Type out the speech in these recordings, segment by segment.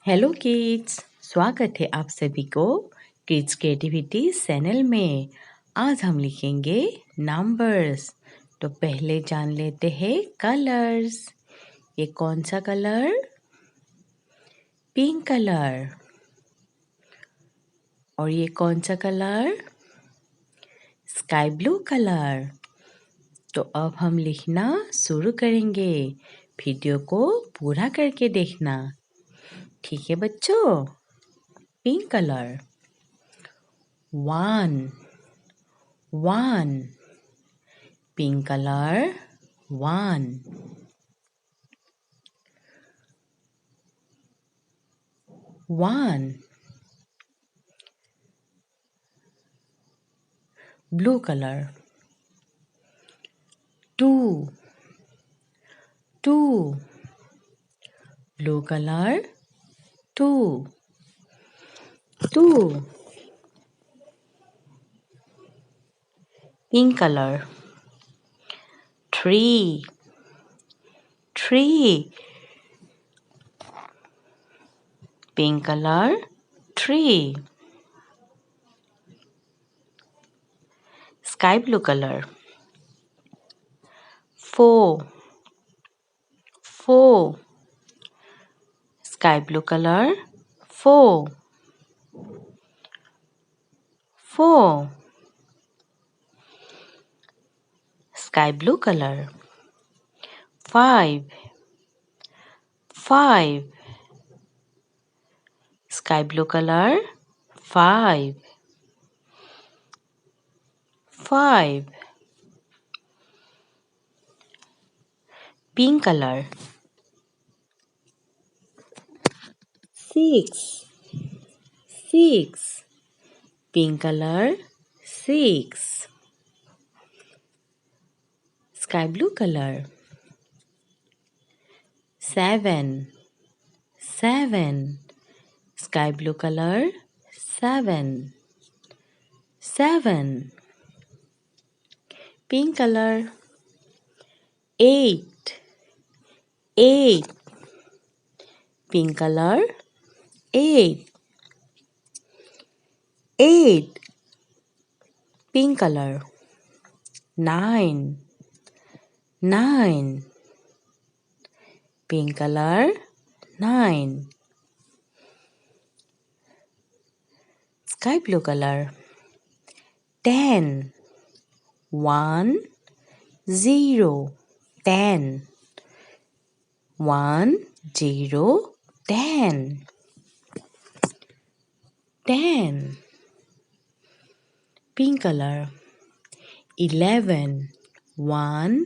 Hello kids, स्वागत है आप सभी को किड्स क्रिएटिविटी चैनल में। आज हम लिखेंगे नंबर्स। तो पहले जान लेते हैं कलर्स। ये कौन सा कलर? Pink colour. और ये कौन सा कलर? Sky blue colour. तो अब हम लिखना शुरू करेंगे। वीडियो को पूरा करके देखना, ठीक है बच्चों? Pink colour. 1 pink color 1 blue color 2 blue color 2 pink color 3 pink color 3 sky blue color 4 sky blue color 4 sky blue color 5 sky blue color 5 pink color 6 pink color 6 sky blue color 7 sky blue color 7 pink color 8 pink color 8 pink color 9 pink color 9 sky blue color 10 1 0 10 1 0 10 pink color 11 1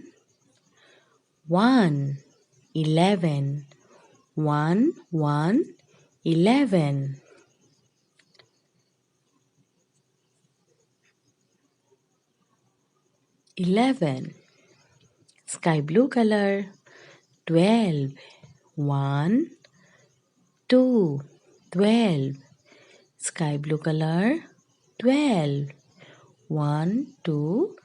11 sky blue color 12 1 2 sky blue color 12 1 2